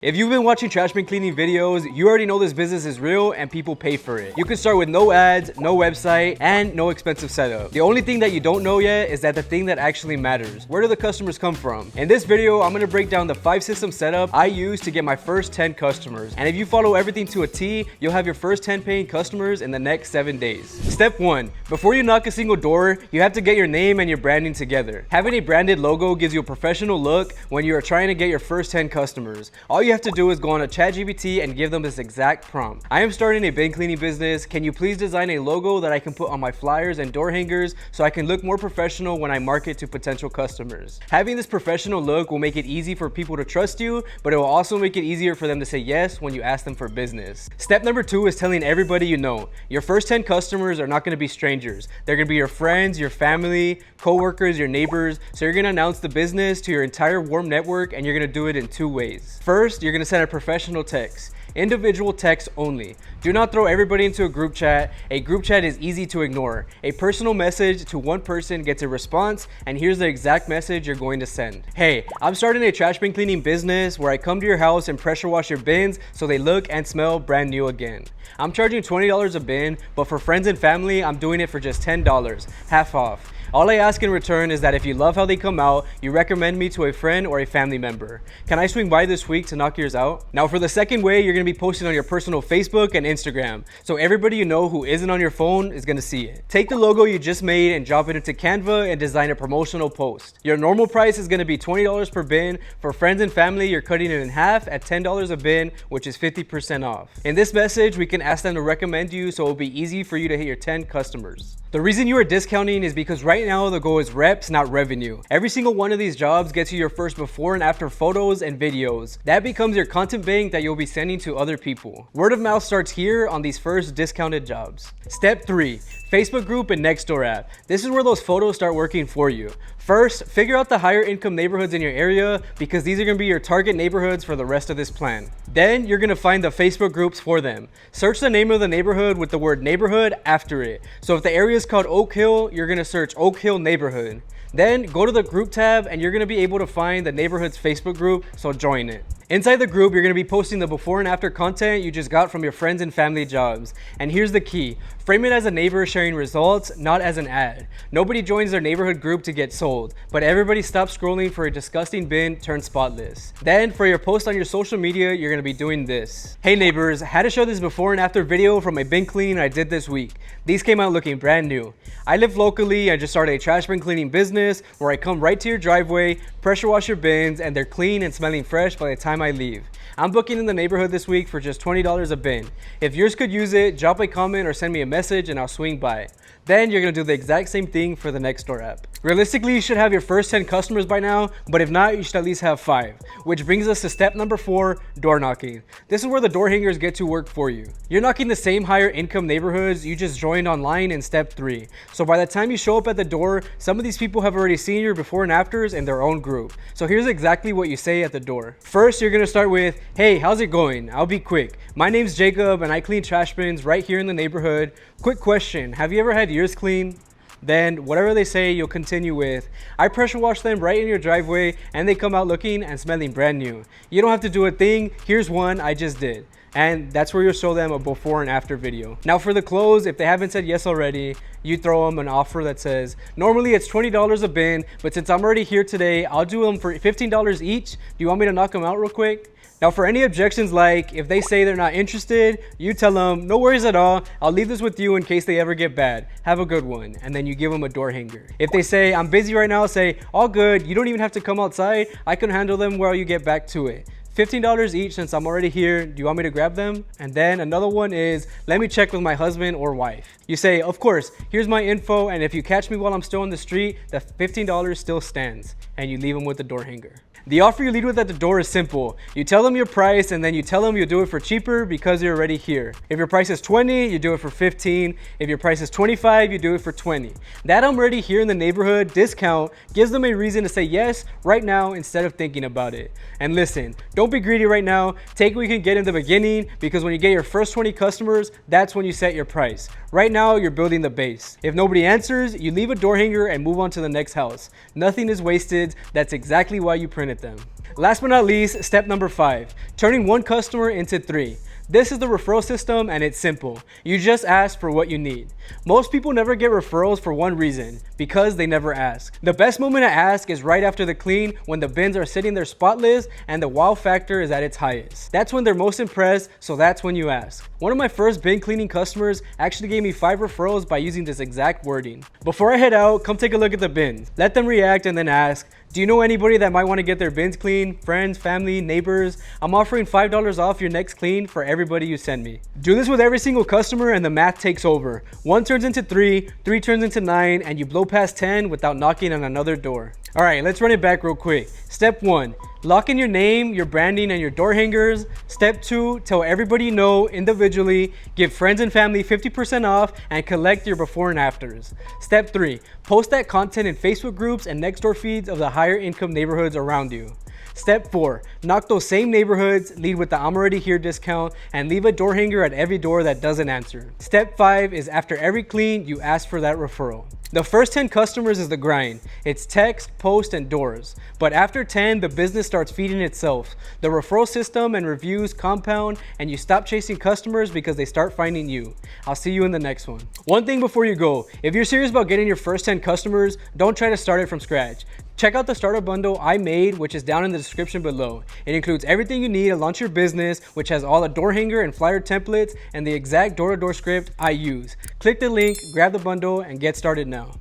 If you've been watching trash bin cleaning videos, you already know this business is real and people pay for it. You can start with no ads, no website, and no expensive setup. The only thing that you don't know yet is that the thing that actually matters. Where do the customers come from? In this video, I'm gonna break down the 5-system setup I use to get my first 10 customers. And if you follow everything to a T, you'll have your first 10 paying customers in the next 7 days. Step 1. Before you knock a single door, you have to get your name and your branding together. Having a branded logo gives you a professional look when you are trying to get your first 10 customers. All you have to do is go on a ChatGPT and give them this exact prompt. I am starting a bin cleaning business. Can you please design a logo that I can put on my flyers and door hangers so I can look more professional when I market to potential customers? Having this professional look will make it easy for people to trust you, but it will also make it easier for them to say yes when you ask them for business. Step number 2 is telling everybody you know. Your first 10 customers are not going to be strangers. They're going to be your friends, your family, co-workers, your neighbors. So you're going to announce the business to your entire warm network, and you're going to do it in 2 ways. First, you're going to send a professional text. Individual text only. Do not throw everybody into a group chat. A group chat is easy to ignore. A personal message to one person gets a response, and here's the exact message you're going to send. Hey, I'm starting a trash bin cleaning business where I come to your house and pressure wash your bins so they look and smell brand new again. I'm charging $20 a bin, but for friends and family, I'm doing it for just $10, half off. All I ask in return is that if you love how they come out, you recommend me to a friend or a family member. Can I swing by this week to knock yours out? Now for the second way, you're going to be posting on your personal Facebook and Instagram. So everybody you know who isn't on your phone is going to see it. Take the logo you just made and drop it into Canva and design a promotional post. Your normal price is going to be $20 per bin. For friends and family, you're cutting it in half at $10 a bin, which is 50% off. In this message, we can ask them to recommend you so it'll be easy for you to hit your 10 customers. The reason you are discounting is because right now the goal is reps, not revenue. Every single one of these jobs gets you your first before and after photos and videos. That becomes your content bank that you'll be sending to other people. Word of mouth starts here on these first discounted jobs. Step 3. Facebook group and Nextdoor app. This is where those photos start working for you. First, figure out the higher income neighborhoods in your area because these are going to be your target neighborhoods for the rest of this plan. Then you're going to find the Facebook groups for them. Search the name of the neighborhood with the word neighborhood after it. So if the area is called Oak Hill, you're going to search Oak Hill neighborhood. Then go to the group tab and you're going to be able to find the neighborhood's Facebook group, so join it. Inside the group, you're going to be posting the before and after content you just got from your friends and family jobs. And here's the key. Frame it as a neighbor sharing results, not as an ad. Nobody joins their neighborhood group to get sold, but everybody stops scrolling for a disgusting bin turned spotless. Then for your post on your social media, you're going to be doing this. Hey neighbors, had to show this before and after video from a bin clean I did this week. These came out looking brand new. I live locally. I just started a trash bin cleaning business where I come right to your driveway, pressure wash your bins, and they're clean and smelling fresh by the time I leave. I'm booking in the neighborhood this week for just $20 a bin. If yours could use it, drop a comment or send me a message and I'll swing by. Then you're going to do the exact same thing for the Nextdoor app. Realistically, you should have your first 10 customers by now, but if not, you should at least have 5. Which brings us to step number 4, door knocking. This is where the door hangers get to work for you. You're knocking the same higher income neighborhoods you just joined online in step 3. So by the time you show up at the door, some of these people have already seen your before and afters in their own group. So here's exactly what you say at the door. First, you're going to start with, hey, how's it going? I'll be quick. My name's Jacob and I clean trash bins right here in the neighborhood. Quick question, have you ever had yours clean? Then whatever they say, you'll continue with, I pressure wash them right in your driveway and they come out looking and smelling brand new. You don't have to do a thing. Here's one I just did. And that's where you'll show them a before and after video. Now for the close, if they haven't said yes already, you throw them an offer that says, normally it's $20 a bin, but since I'm already here today, I'll do them for $15 each. Do you want me to knock them out real quick? Now for any objections, like if they say they're not interested, you tell them, no worries at all. I'll leave this with you in case they ever get bad. Have a good one. And then you give them a door hanger. If they say, I'm busy right now, say, all good. You don't even have to come outside. I can handle them while you get back to it. $15 each since I'm already here. Do you want me to grab them? And then another one is, let me check with my husband or wife. You say, of course, here's my info. And if you catch me while I'm still on the street, the $15 still stands. And you leave them with the door hanger. The offer you lead with at the door is simple. You tell them your price and then you tell them you'll do it for cheaper because you're already here. If your price is $20, you do it for $15. If your price is $25, you do it for $20. That I'm already here in the neighborhood discount gives them a reason to say yes right now instead of thinking about it. And listen, don't Don't be greedy right now. Take what you can get in the beginning, because when you get your first 20 customers, that's when you set your price. Right now, you're building the base. If nobody answers, you leave a door hanger and move on to the next house. Nothing is wasted. That's exactly why you printed them. Last but not least, step number 5, turning one customer into 3. This is the referral system, and it's simple. You just ask for what you need. Most people never get referrals for one reason: because they never ask. The best moment to ask is right after the clean, when the bins are sitting there spotless and the wow factor is at its highest. That's when they're most impressed, so that's when you ask. One of my first bin cleaning customers actually gave me 5 referrals by using this exact wording. Before I head out, come take a look at the bins. Let them react and then ask, do you know anybody that might want to get their bins clean? Friends, family, neighbors? I'm offering $5 off your next clean for everybody you send me. Do this with every single customer and the math takes over. 1 turns into 3, 3 turns into 9, and you blow past 10 without knocking on another door. All right, let's run it back real quick. Step 1, lock in your name, your branding, and your door hangers. Step 2, tell everybody you know individually, give friends and family 50% off, and collect your before and afters. Step 3, post that content in Facebook groups and next door feeds of the higher income neighborhoods around you. Step 4, knock those same neighborhoods, lead with the I'm already here discount, and leave a door hanger at every door that doesn't answer. Step 5 is after every clean, you ask for that referral. The first 10 customers is the grind. It's text, post, and doors. But after 10, the business starts feeding itself. The referral system and reviews compound, and you stop chasing customers because they start finding you. I'll see you in the next one. One thing before you go, if you're serious about getting your first 10 customers, don't try to start it from scratch. Check out the starter bundle I made, which is down in the description below. It includes everything you need to launch your business, which has all the door hanger and flyer templates and the exact door-to-door script I use. Click the link, grab the bundle, and get started now.